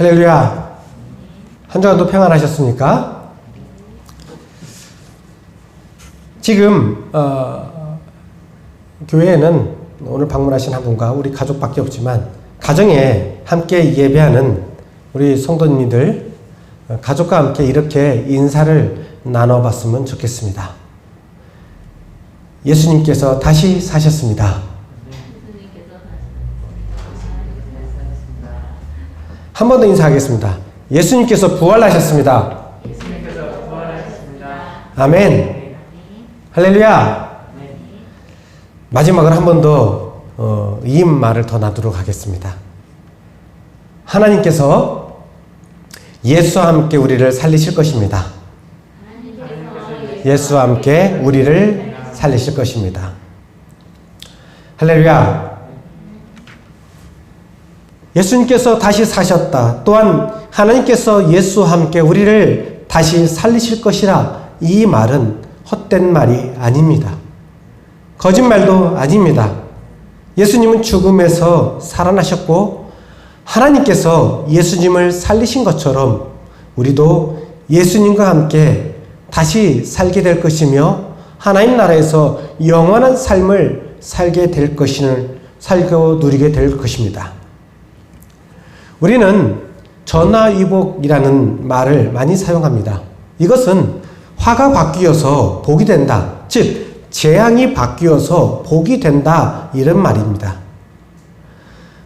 할렐루야. 한 주간도 평안하셨습니까? 지금 교회에는 오늘 방문하신 한 분과 우리 가족밖에 없지만 가정에 함께 예배하는 우리 성도님들 가족과 함께 이렇게 인사를 나눠봤으면 좋겠습니다. 예수님께서 다시 사셨습니다. 한 번 더 인사하겠습니다. 예수님께서 부활하셨습니다. 예수님께서 부활하셨습니다. 아멘. 할렐루야. 마지막으로 한 번 더 이 말을 더 나누도록 하겠습니다. 하나님께서 예수와 함께 우리를 살리실 것입니다. 예수와 함께 우리를 살리실 것입니다. 할렐루야. 예수님께서 다시 사셨다. 또한 하나님께서 예수와 함께 우리를 다시 살리실 것이라. 이 말은 헛된 말이 아닙니다. 거짓말도 아닙니다. 예수님은 죽음에서 살아나셨고 하나님께서 예수님을 살리신 것처럼 우리도 예수님과 함께 다시 살게 될 것이며 하나님 나라에서 영원한 삶을 살게 될 살고 누리게 될 것입니다. 우리는 전화위복이라는 말을 많이 사용합니다. 이것은 화가 바뀌어서 복이 된다. 즉 재앙이 바뀌어서 복이 된다. 이런 말입니다.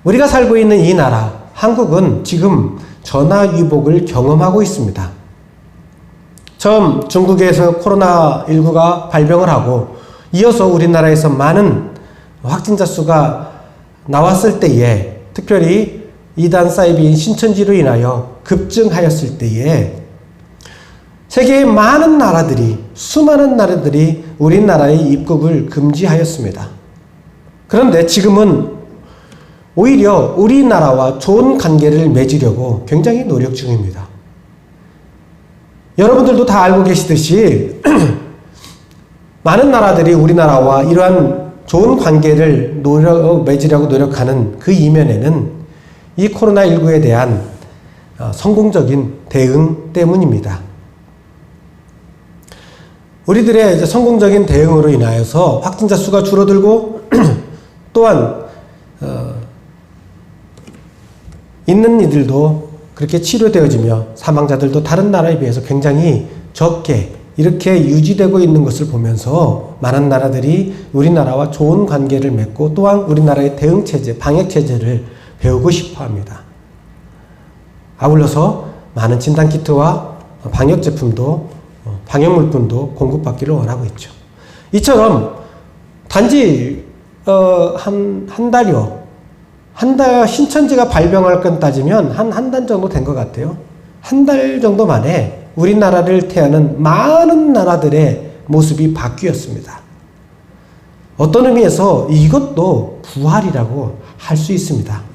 우리가 살고 있는 이 나라 한국은 지금 전화위복을 경험하고 있습니다. 처음 중국에서 코로나19가 발병을 하고 이어서 우리나라에서 많은 확진자 수가 나왔을 때에 특별히 이단 사이비인 신천지로 인하여 급증하였을 때에 세계의 많은 나라들이 수많은 나라들이 우리나라의 입국을 금지하였습니다. 그런데 지금은 오히려 우리나라와 좋은 관계를 맺으려고 굉장히 노력 중입니다. 여러분들도 다 알고 계시듯이 많은 나라들이 우리나라와 이러한 좋은 관계를 맺으려고 노력하는 그 이면에는 이 코로나19에 대한 성공적인 대응 때문입니다. 우리들의 이제 성공적인 대응으로 인하여서 확진자 수가 줄어들고 또한 있는 이들도 그렇게 치료되어지며 사망자들도 다른 나라에 비해서 굉장히 적게 이렇게 유지되고 있는 것을 보면서 많은 나라들이 우리나라와 좋은 관계를 맺고 또한 우리나라의 대응체제, 방역체제를 배우고 싶어 합니다. 아울러서 많은 진단키트와 방역제품도 방역물품도 공급받기를 원하고 있죠. 이처럼 단지 한 달여 신천지가 발병할 건 따지면 한 달 정도 된 것 같아요. 한 달 정도 만에 우리나라를 태하는 많은 나라들의 모습이 바뀌었습니다. 어떤 의미에서 이것도 부활이라고 할 수 있습니다.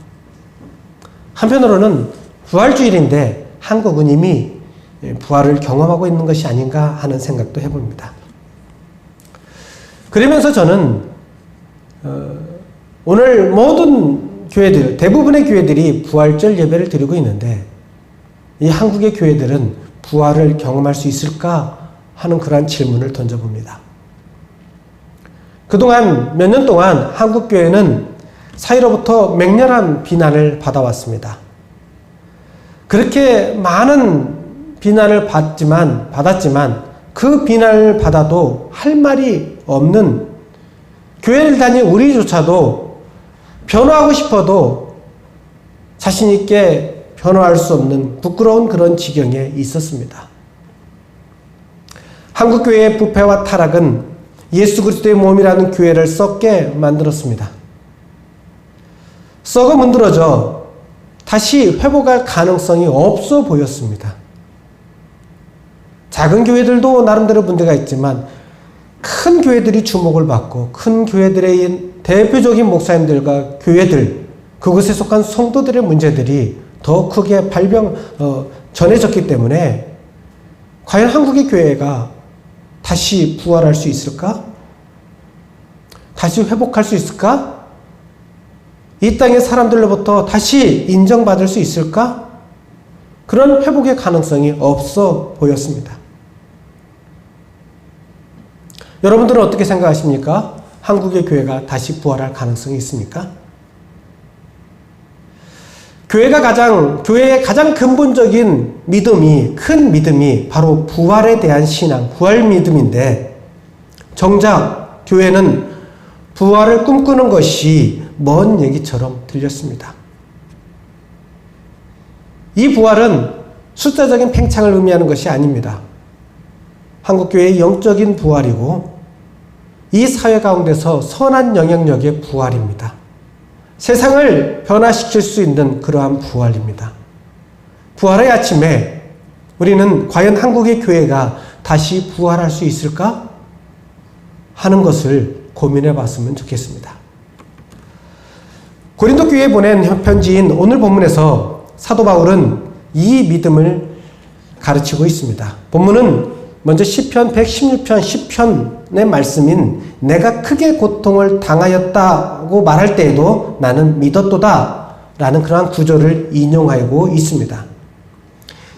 한편으로는 부활주일인데 한국은 이미 부활을 경험하고 있는 것이 아닌가 하는 생각도 해봅니다. 그러면서 저는 오늘 모든 교회들, 대부분의 교회들이 부활절 예배를 드리고 있는데 이 한국의 교회들은 부활을 경험할 수 있을까 하는 그러한 질문을 던져봅니다. 그동안 몇 년 동안 한국 교회는 사회로부터 맹렬한 비난을 받아왔습니다. 그렇게 많은 비난을 받았지만 그 비난을 받아도 할 말이 없는 교회를 다닌 우리조차도 변화하고 싶어도 자신 있게 변화할 수 없는 부끄러운 그런 지경에 있었습니다. 한국교회의 부패와 타락은 예수 그리스도의 몸이라는 교회를 썩게 만들었습니다. 썩어 문드러져 다시 회복할 가능성이 없어 보였습니다. 작은 교회들도 나름대로 문제가 있지만 큰 교회들이 주목을 받고 큰 교회들의 대표적인 목사님들과 교회들, 그곳에 속한 성도들의 문제들이 더 크게 전해졌기 때문에 과연 한국의 교회가 다시 부활할 수 있을까? 다시 회복할 수 있을까? 이 땅의 사람들로부터 다시 인정받을 수 있을까? 그런 회복의 가능성이 없어 보였습니다. 여러분들은 어떻게 생각하십니까? 한국의 교회가 다시 부활할 가능성이 있습니까? 교회의 가장 근본적인 큰 믿음이 바로 부활에 대한 신앙, 부활 믿음인데, 정작 교회는 부활을 꿈꾸는 것이 먼 얘기처럼 들렸습니다. 이 부활은 숫자적인 팽창을 의미하는 것이 아닙니다. 한국교회의 영적인 부활이고, 이 사회 가운데서 선한 영향력의 부활입니다. 세상을 변화시킬 수 있는 그러한 부활입니다. 부활의 아침에 우리는 과연 한국의 교회가 다시 부활할 수 있을까? 하는 것을 고민해 봤으면 좋겠습니다. 고린도 교회에 보낸 편지인 오늘 본문에서 사도 바울은 이 믿음을 가르치고 있습니다. 본문은 먼저 시편 116편 10편의 말씀인 내가 크게 고통을 당하였다고 말할 때에도 나는 믿었도다 라는 그러한 구절을 인용하고 있습니다.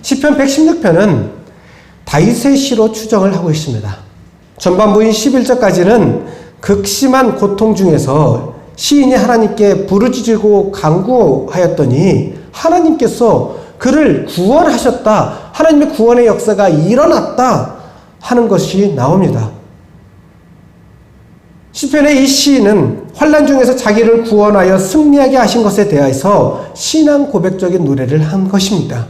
시편 116편은 다윗의 시로 추정을 하고 있습니다. 전반부인 11절까지는 극심한 고통 중에서 시인이 하나님께 부르짖고 간구하였더니 하나님께서 그를 구원하셨다. 하나님의 구원의 역사가 일어났다 하는 것이 나옵니다. 시편의 이 시인은 환난 중에서 자기를 구원하여 승리하게 하신 것에 대해서 신앙 고백적인 노래를 한 것입니다.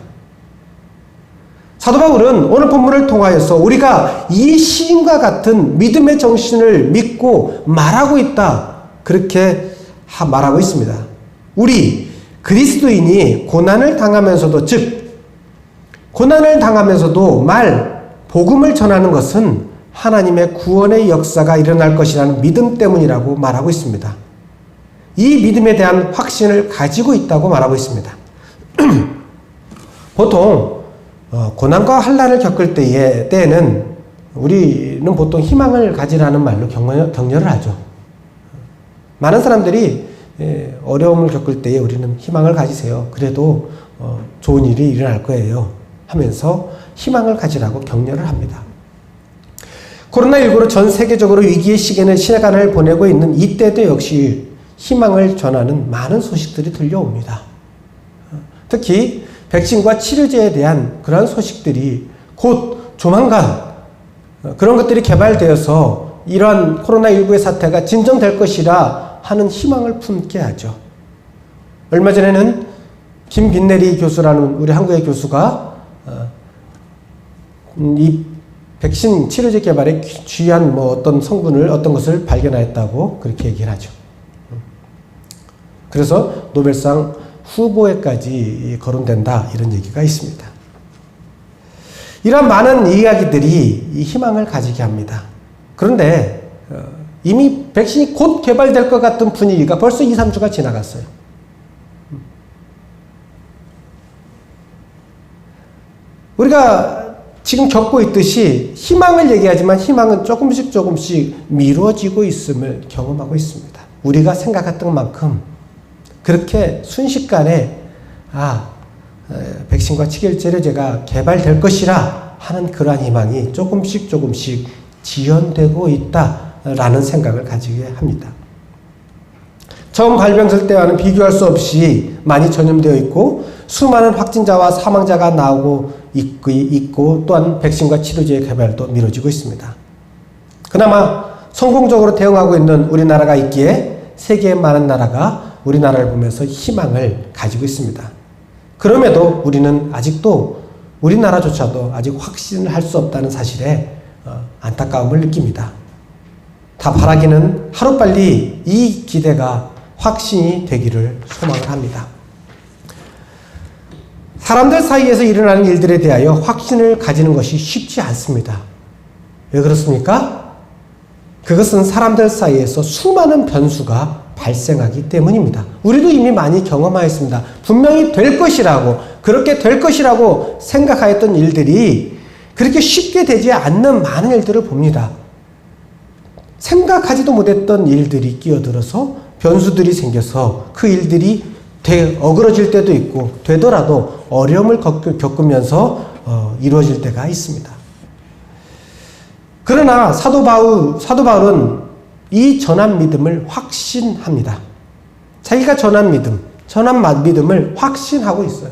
사도 바울은 오늘 본문을 통하여서 우리가 이 시인과 같은 믿음의 정신을 믿고 말하고 있다. 그렇게 말하고 있습니다. 우리 그리스도인이 고난을 당하면서도, 즉 고난을 당하면서도 복음을 전하는 것은 하나님의 구원의 역사가 일어날 것이라는 믿음 때문이라고 말하고 있습니다. 이 믿음에 대한 확신을 가지고 있다고 말하고 있습니다. 보통 고난과 환난을 겪을 때에는 우리는 보통 희망을 가지라는 말로 격려를 하죠. 많은 사람들이 어려움을 겪을 때에 우리는 희망을 가지세요. 그래도 좋은 일이 일어날 거예요 하면서 희망을 가지라고 격려를 합니다. 코로나19로 전 세계적으로 위기의 시간을 보내고 있는 이때도 역시 희망을 전하는 많은 소식들이 들려옵니다. 특히 백신과 치료제에 대한 그러한 소식들이 곧 조만간 그런 것들이 개발되어서 이러한 코로나19의 사태가 진정될 것이라 하는 희망을 품게 하죠. 얼마 전에는 김빈내리 교수라는 우리 한국의 교수가 이 백신 치료제 개발에 귀한 어떤 성분을, 어떤 것을 발견하였다고 그렇게 얘기를 하죠. 그래서 노벨상 후보에까지 거론된다, 이런 얘기가 있습니다. 이런 많은 이야기들이 이 희망을 가지게 합니다. 그런데 이미 백신이 곧 개발될 것 같은 분위기가 벌써 2, 3주가 지나갔어요. 우리가 지금 겪고 있듯이 희망을 얘기하지만 희망은 조금씩 미뤄지고 있음을 경험하고 있습니다. 우리가 생각했던 만큼 그렇게 순식간에 백신과 치료제가 개발될 것이라 하는 그러한 희망이 조금씩 지연되고 있다라는 생각을 가지게 합니다. 처음 발병될 때와는 비교할 수 없이 많이 전염되어 있고 수많은 확진자와 사망자가 나오고 있고 또한 백신과 치료제의 개발도 미뤄지고 있습니다. 그나마 성공적으로 대응하고 있는 우리나라가 있기에 세계의 많은 나라가 우리나라를 보면서 희망을 가지고 있습니다. 그럼에도 우리는 아직도 우리나라조차도 아직 확신을 할 수 없다는 사실에 안타까움을 느낍니다. 다 바라기는 하루빨리 이 기대가 확신이 되기를 소망을 합니다. 사람들 사이에서 일어나는 일들에 대하여 확신을 가지는 것이 쉽지 않습니다. 왜 그렇습니까? 그것은 사람들 사이에서 수많은 변수가 발생하기 때문입니다. 우리도 이미 많이 경험하였습니다. 분명히 될 것이라고, 그렇게 될 것이라고 생각하였던 일들이 그렇게 쉽게 되지 않는 많은 일들을 봅니다. 생각하지도 못했던 일들이 끼어들어서 변수들이 생겨서 그 일들이 어그러질 때도 있고 되더라도 어려움을 겪으면서 이루어질 때가 있습니다. 그러나 사도 바울은 이 전한 믿음을 확신합니다. 자기가 전한 믿음을 확신하고 있어요.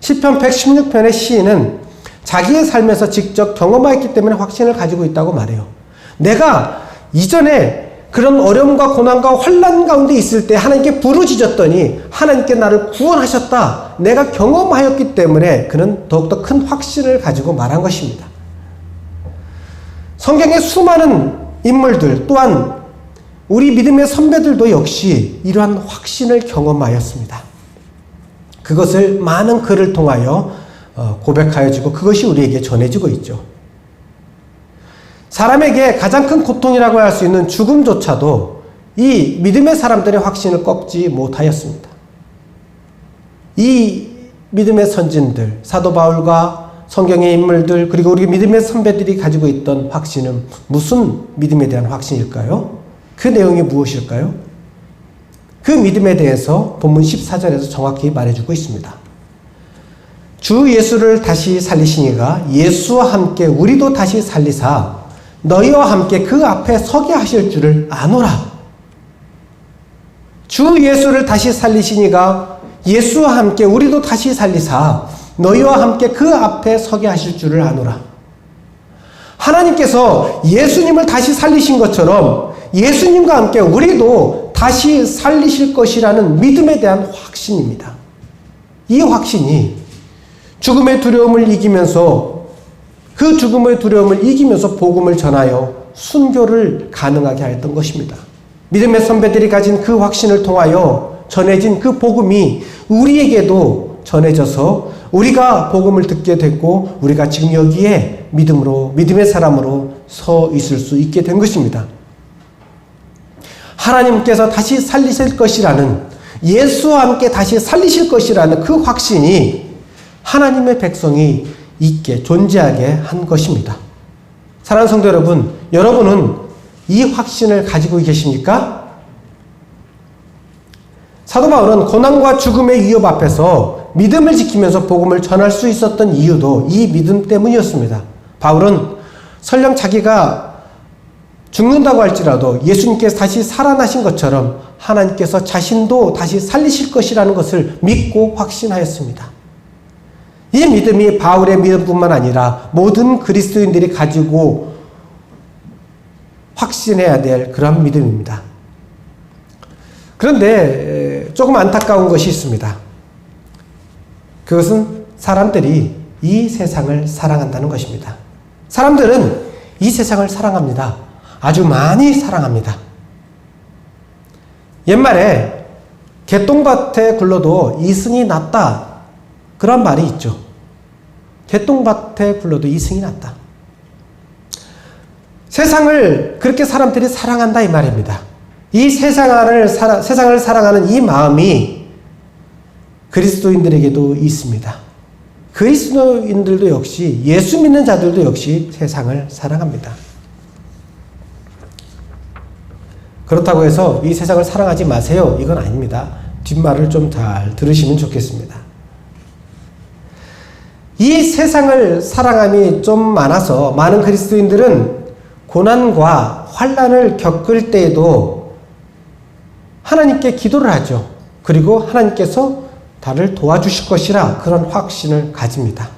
시편 116편의 시인은 자기의 삶에서 직접 경험하였기 때문에 확신을 가지고 있다고 말해요. 내가 이전에 그런 어려움과 고난과 환난 가운데 있을 때 하나님께 부르짖었더니 하나님께 나를 구원하셨다. 내가 경험하였기 때문에 그는 더욱더 큰 확신을 가지고 말한 것입니다. 성경의 수많은 인물들 또한 우리 믿음의 선배들도 역시 이러한 확신을 경험하였습니다. 그것을 많은 글을 통하여 고백하여지고 그것이 우리에게 전해지고 있죠. 사람에게 가장 큰 고통이라고 할 수 있는 죽음조차도 이 믿음의 사람들의 확신을 꺾지 못하였습니다. 이 믿음의 선진들, 사도 바울과 성경의 인물들, 그리고 우리 믿음의 선배들이 가지고 있던 확신은 무슨 믿음에 대한 확신일까요? 그 내용이 무엇일까요? 그 믿음에 대해서 본문 14절에서 정확히 말해주고 있습니다. 주 예수를 다시 살리시니가 예수와 함께 우리도 다시 살리사 너희와 함께 그 앞에 서게 하실 줄을 아노라. 주 예수를 다시 살리시니가 예수와 함께 우리도 다시 살리사 너희와 함께 그 앞에 서게 하실 줄을 아노라. 하나님께서 예수님을 다시 살리신 것처럼 예수님과 함께 우리도 다시 살리실 것이라는 믿음에 대한 확신입니다. 이 확신이 죽음의 두려움을 이기면서 그 죽음의 두려움을 이기면서 복음을 전하여 순교를 가능하게 하였던 것입니다. 믿음의 선배들이 가진 그 확신을 통하여 전해진 그 복음이 우리에게도 전해져서 우리가 복음을 듣게 됐고 우리가 지금 여기에 믿음의 사람으로 서 있을 수 있게 된 것입니다. 하나님께서 다시 살리실 것이라는, 예수와 함께 다시 살리실 것이라는 그 확신이 하나님의 백성이 있게 존재하게 한 것입니다. 사랑하는 성도 여러분, 여러분은 이 확신을 가지고 계십니까? 사도 바울은 고난과 죽음의 위협 앞에서 믿음을 지키면서 복음을 전할 수 있었던 이유도 이 믿음 때문이었습니다. 바울은 설령 자기가 죽는다고 할지라도 예수님께서 다시 살아나신 것처럼 하나님께서 자신도 다시 살리실 것이라는 것을 믿고 확신하였습니다. 이 믿음이 바울의 믿음뿐만 아니라 모든 그리스도인들이 가지고 확신해야 될 그런 믿음입니다. 그런데 조금 안타까운 것이 있습니다. 그것은 사람들이 이 세상을 사랑한다는 것입니다. 사람들은 이 세상을 사랑합니다. 아주 많이 사랑합니다. 옛말에 개똥밭에 굴러도 이승이 낫다, 그런 말이 있죠. 개똥밭에 굴러도 이승이 낫다. 세상을 그렇게 사람들이 사랑한다 이 말입니다. 이 세상을 사랑하는 이 마음이 그리스도인들에게도 있습니다. 그리스도인들도 역시, 예수 믿는 자들도 역시 세상을 사랑합니다. 그렇다고 해서 이 세상을 사랑하지 마세요, 이건 아닙니다. 뒷말을 좀 잘 들으시면 좋겠습니다. 이 세상을 사랑함이 좀 많아서 많은 그리스도인들은 고난과 환난을 겪을 때에도 하나님께 기도를 하죠. 그리고 하나님께서 나를 도와주실 것이라 그런 확신을 가집니다.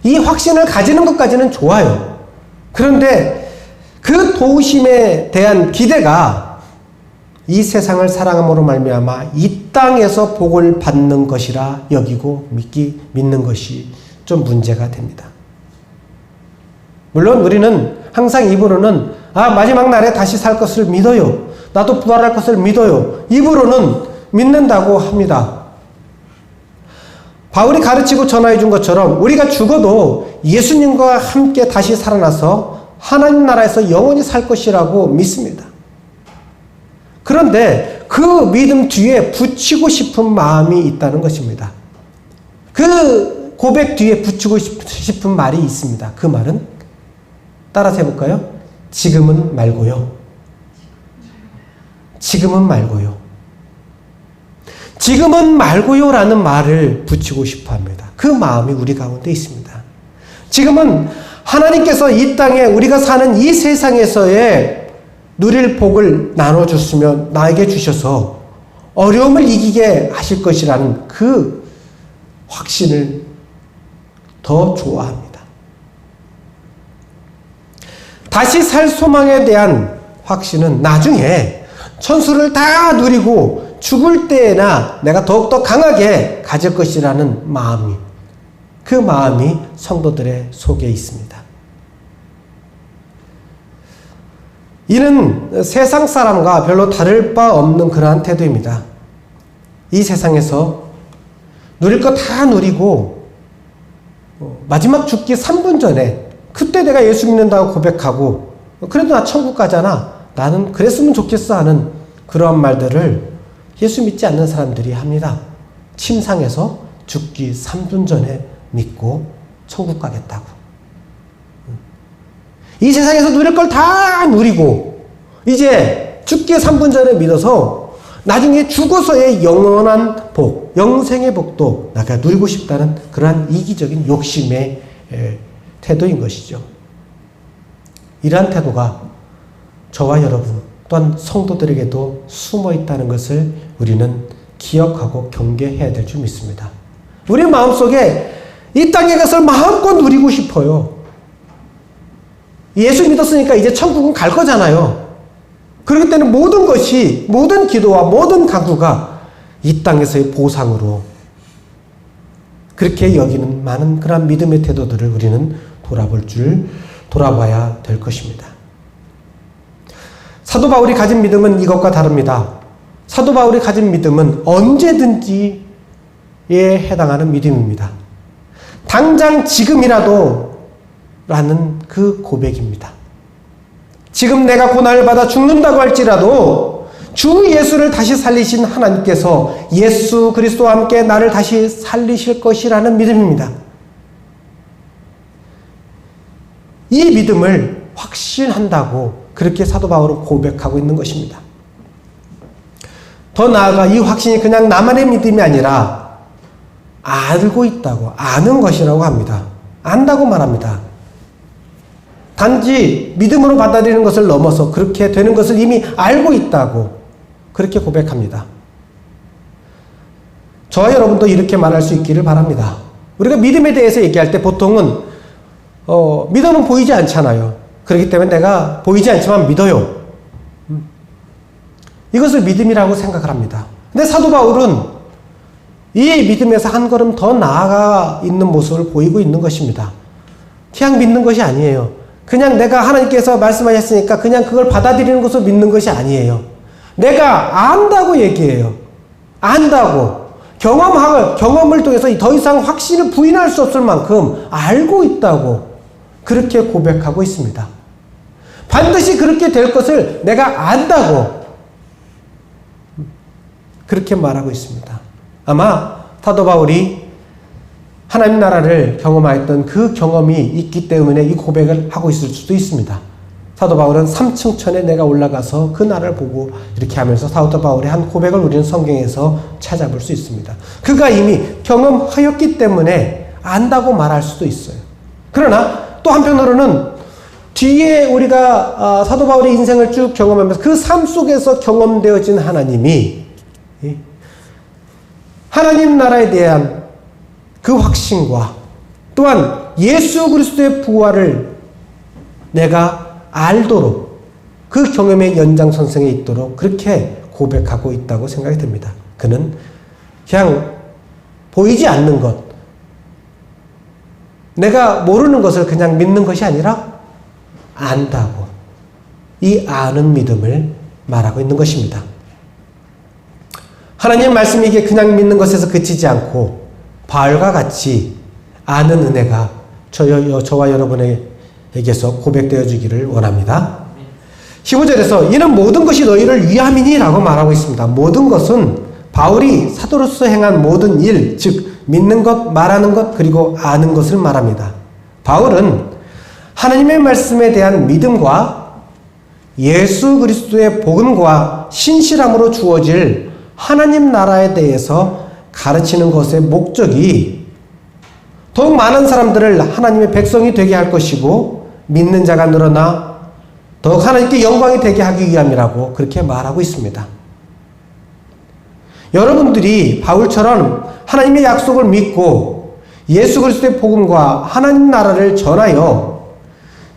이 확신을 가지는 것까지는 좋아요. 그런데 그 도우심에 대한 기대가 이 세상을 사랑함으로 말미암아 이 땅에서 복을 받는 것이라 여기고 믿는 것이 좀 문제가 됩니다. 물론 우리는 항상 입으로는 마지막 날에 다시 살 것을 믿어요. 나도 부활할 것을 믿어요. 입으로는 믿는다고 합니다. 바울이 가르치고 전화해 준 것처럼 우리가 죽어도 예수님과 함께 다시 살아나서 하나님 나라에서 영원히 살 것이라고 믿습니다. 그런데 그 믿음 뒤에 붙이고 싶은 마음이 있다는 것입니다. 그 고백 뒤에 붙이고 싶은 말이 있습니다. 그 말은 따라서 해볼까요? 지금은 말고요. 지금은 말고요. 지금은 말고요 라는 말을 붙이고 싶어 합니다. 그 마음이 우리 가운데 있습니다. 지금은 하나님께서 이 땅에 우리가 사는 이 세상에서의 누릴 복을 나눠주시며 나에게 주셔서 어려움을 이기게 하실 것이라는 그 확신을 더 좋아합니다. 다시 살 소망에 대한 확신은 나중에 천수를 다 누리고 죽을 때에나 내가 더욱더 강하게 가질 것이라는 마음이, 그 마음이 성도들의 속에 있습니다. 이는 세상 사람과 별로 다를 바 없는 그러한 태도입니다. 이 세상에서 누릴 거 다 누리고 마지막 죽기 3분 전에 그때 내가 예수 믿는다고 고백하고 그래도 나 천국 가잖아, 나는 그랬으면 좋겠어 하는 그러한 말들을 예수 믿지 않는 사람들이 합니다. 침상에서 죽기 3분 전에 믿고 천국 가겠다고. 이 세상에서 누릴 걸 다 누리고 이제 죽기 3분 전에 믿어서 나중에 죽어서의 영원한 복, 영생의 복도 내가 누리고 싶다는 그러한 이기적인 욕심의 태도인 것이죠. 이러한 태도가 저와 여러분 또한 성도들에게도 숨어 있다는 것을 우리는 기억하고 경계해야 될 줄 믿습니다. 우리 마음속에 이 땅의 것을 마음껏 누리고 싶어요. 예수 믿었으니까 이제 천국은 갈 거잖아요. 그렇기 때문에 모든 것이, 모든 기도와 모든 간구가 이 땅에서의 보상으로 그렇게 여기는 많은 그런 믿음의 태도들을 우리는 돌아봐야 될 것입니다. 사도 바울이 가진 믿음은 이것과 다릅니다. 사도 바울이 가진 믿음은 언제든지에 해당하는 믿음입니다. 당장 지금이라도 라는 그 고백입니다. 지금 내가 고난을 받아 죽는다고 할지라도 주 예수를 다시 살리신 하나님께서 예수 그리스도와 함께 나를 다시 살리실 것이라는 믿음입니다. 이 믿음을 확신한다고 그렇게 사도 바울은 고백하고 있는 것입니다. 더 나아가 이 확신이 그냥 나만의 믿음이 아니라 알고 있다고, 아는 것이라고 합니다. 안다고 말합니다. 단지 믿음으로 받아들이는 것을 넘어서 그렇게 되는 것을 이미 알고 있다고 그렇게 고백합니다. 저와 여러분도 이렇게 말할 수 있기를 바랍니다. 우리가 믿음에 대해서 얘기할 때 보통은 믿음은 보이지 않잖아요. 그렇기 때문에 내가 보이지 않지만 믿어요. 이것을 믿음이라고 생각을 합니다. 근데 사도 바울은 이 믿음에서 한 걸음 더 나아가 있는 모습을 보이고 있는 것입니다. 그냥 믿는 것이 아니에요. 그냥 내가 하나님께서 말씀하셨으니까 그냥 그걸 받아들이는 것을 믿는 것이 아니에요. 내가 안다고 얘기해요. 안다고. 경험을 통해서 더 이상 확신을 부인할 수 없을 만큼 알고 있다고 그렇게 고백하고 있습니다. 반드시 그렇게 될 것을 내가 안다고 그렇게 말하고 있습니다. 아마 사도 바울이 하나님 나라를 경험하였던 그 경험이 있기 때문에 이 고백을 하고 있을 수도 있습니다. 사도 바울은 3층천에 내가 올라가서 그 나라를 보고 이렇게 하면서 사도 바울의 한 고백을 우리는 성경에서 찾아볼 수 있습니다. 그가 이미 경험하였기 때문에 안다고 말할 수도 있어요. 그러나 또 한편으로는 뒤에 우리가 사도 바울의 인생을 쭉 경험하면서 그 삶 속에서 경험되어진 하나님이 하나님 나라에 대한 그 확신과 또한 예수 그리스도의 부활을 내가 알도록 그 경험의 연장선상에 있도록 그렇게 고백하고 있다고 생각이 듭니다. 그는 그냥 보이지 않는 것, 내가 모르는 것을 그냥 믿는 것이 아니라 안다고, 이 아는 믿음을 말하고 있는 것입니다. 하나님의 말씀이 이게 그냥 믿는 것에서 그치지 않고 바울과 같이 아는 은혜가 저와 여러분에게서 고백되어 주기를 원합니다. 15절에서 이는 모든 것이 너희를 위함이니 라고 말하고 있습니다. 모든 것은 바울이 사도로서 행한 모든 일, 즉 믿는 것, 말하는 것, 그리고 아는 것을 말합니다. 바울은 하나님의 말씀에 대한 믿음과 예수 그리스도의 복음과 신실함으로 주어질 하나님 나라에 대해서 가르치는 것의 목적이 더욱 많은 사람들을 하나님의 백성이 되게 할 것이고 믿는 자가 늘어나 더욱 하나님께 영광이 되게 하기 위함이라고 그렇게 말하고 있습니다. 여러분들이 바울처럼 하나님의 약속을 믿고 예수 그리스도의 복음과 하나님 나라를 전하여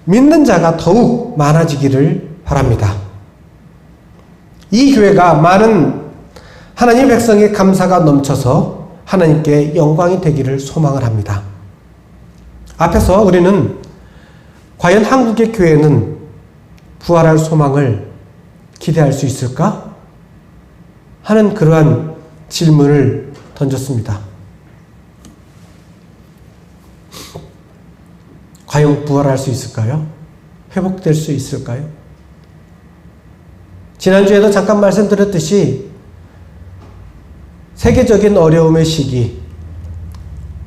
믿는 자가 더욱 많아지기를 바랍니다. 이 교회가 많은 하나님의 백성의 감사가 넘쳐서 하나님께 영광이 되기를 소망을 합니다. 앞에서 우리는 과연 한국의 교회는 부활할 소망을 기대할 수 있을까? 하는 그러한 질문을 던졌습니다. 과연 부활할 수 있을까요? 회복될 수 있을까요? 지난주에도 잠깐 말씀드렸듯이 세계적인 어려움의 시기,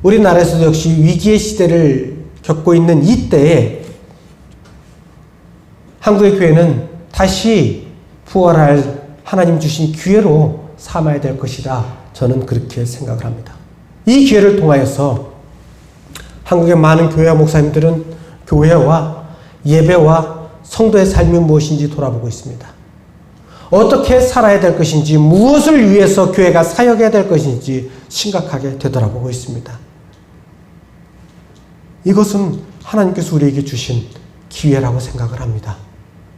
우리나라에서도 역시 위기의 시대를 겪고 있는 이때에 한국의 교회는 다시 부활할 하나님 주신 기회로 삼아야 될 것이다. 저는 그렇게 생각을 합니다. 이 기회를 통하여서 한국의 많은 교회와 목사님들은 교회와 예배와 성도의 삶이 무엇인지 돌아보고 있습니다. 어떻게 살아야 될 것인지, 무엇을 위해서 교회가 사역해야 될 것인지 심각하게 되돌아보고 있습니다. 이것은 하나님께서 우리에게 주신 기회라고 생각을 합니다.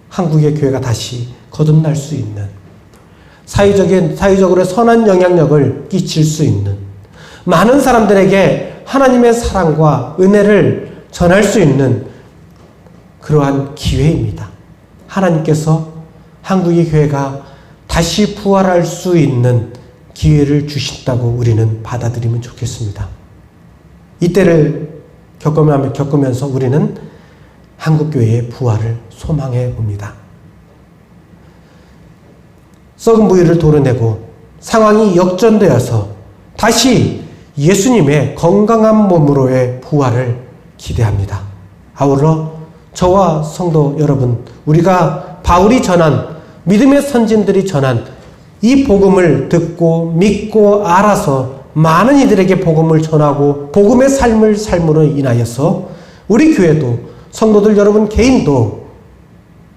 한국의 교회가 다시 거듭날 수 있는, 사회적으로 선한 영향력을 끼칠 수 있는, 많은 사람들에게 하나님의 사랑과 은혜를 전할 수 있는 그러한 기회입니다. 하나님께서 한국의 교회가 다시 부활할 수 있는 기회를 주신다고 우리는 받아들이면 좋겠습니다. 이때를 겪으면서 우리는 한국교회의 부활을 소망해 봅니다. 썩은 부위를 도려내고 상황이 역전되어서 다시 예수님의 건강한 몸으로의 부활을 기대합니다. 아울러 저와 성도 여러분, 우리가 바울이 전한, 믿음의 선진들이 전한 이 복음을 듣고 믿고 알아서 많은 이들에게 복음을 전하고 복음의 삶을 삶으로 인하여서 우리 교회도, 성도들 여러분 개인도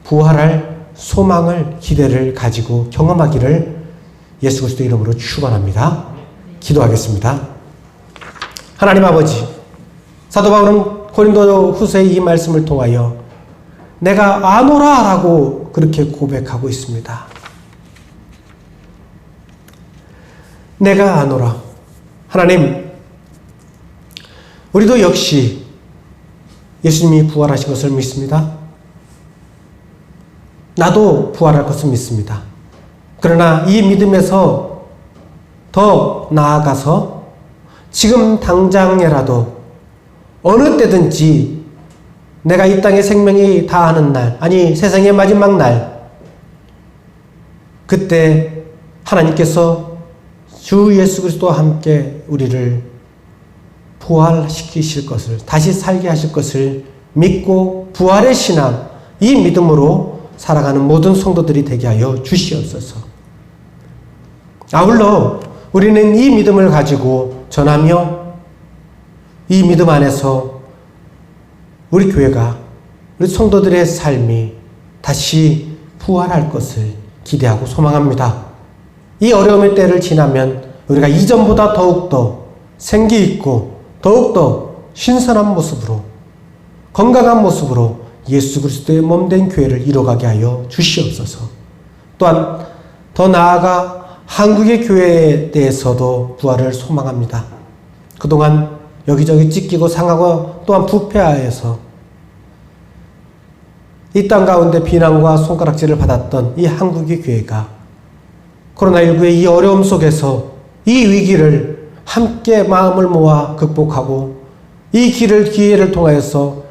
부활할 소망을, 기대를 가지고 경험하기를 예수 그리스도의 이름으로 축원합니다. 기도하겠습니다. 하나님 아버지, 사도 바울은 고린도 후서의 이 말씀을 통하여 내가 아노라 라고 그렇게 고백하고 있습니다. 내가 아노라. 하나님, 우리도 역시 예수님이 부활하신 것을 믿습니다. 나도 부활할 것을 믿습니다. 그러나 이 믿음에서 더 나아가서 지금 당장에라도 어느 때든지 내가 이 땅의 생명이 다하는 날, 아니 세상의 마지막 날, 그때 하나님께서 주 예수 그리스도와 함께 우리를 부활시키실 것을, 다시 살게 하실 것을 믿고 부활의 신앙, 이 믿음으로 살아가는 모든 성도들이 되게 하여 주시옵소서. 아울러 우리는 이 믿음을 가지고 전하며 이 믿음 안에서 우리 교회가, 우리 성도들의 삶이 다시 부활할 것을 기대하고 소망합니다. 이 어려움의 때를 지나면 우리가 이전보다 더욱더 생기 있고 더욱더 신선한 모습으로, 건강한 모습으로 예수 그리스도의 몸된 교회를 이뤄가게 하여 주시옵소서. 또한 더 나아가 한국의 교회에 대해서도 부활을 소망합니다. 그동안 여기저기 찢기고 상하고 또한 부패하여서 이 땅 가운데 비난과 손가락질을 받았던 이 한국의 교회가 코로나19의 이 어려움 속에서 이 위기를 함께 마음을 모아 극복하고 이 기회를 통하여서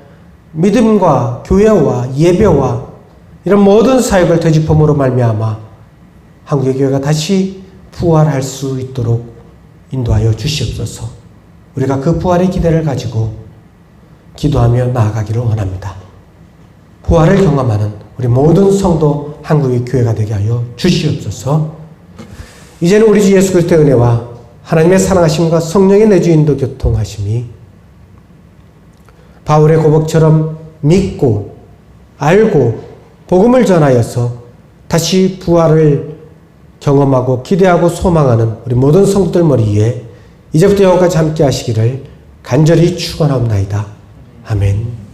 믿음과 교회와 예배와 이런 모든 사역을 되짚음으로 말미암아 한국의 교회가 다시 부활할 수 있도록 인도하여 주시옵소서. 우리가 그 부활의 기대를 가지고 기도하며 나아가기를 원합니다. 부활을 경험하는 우리 모든 성도 한국의 교회가 되게 하여 주시옵소서. 이제는 우리 주 예수 그리스도의 은혜와 하나님의 사랑하심과 성령의 내주인도 교통하심이 바울의 고백처럼 믿고 알고 복음을 전하여서 다시 부활을 경험하고 기대하고 소망하는 우리 모든 성도들 머리에 이제부터 영원까지 함께 하시기를 간절히 축원하옵나이다. 아멘.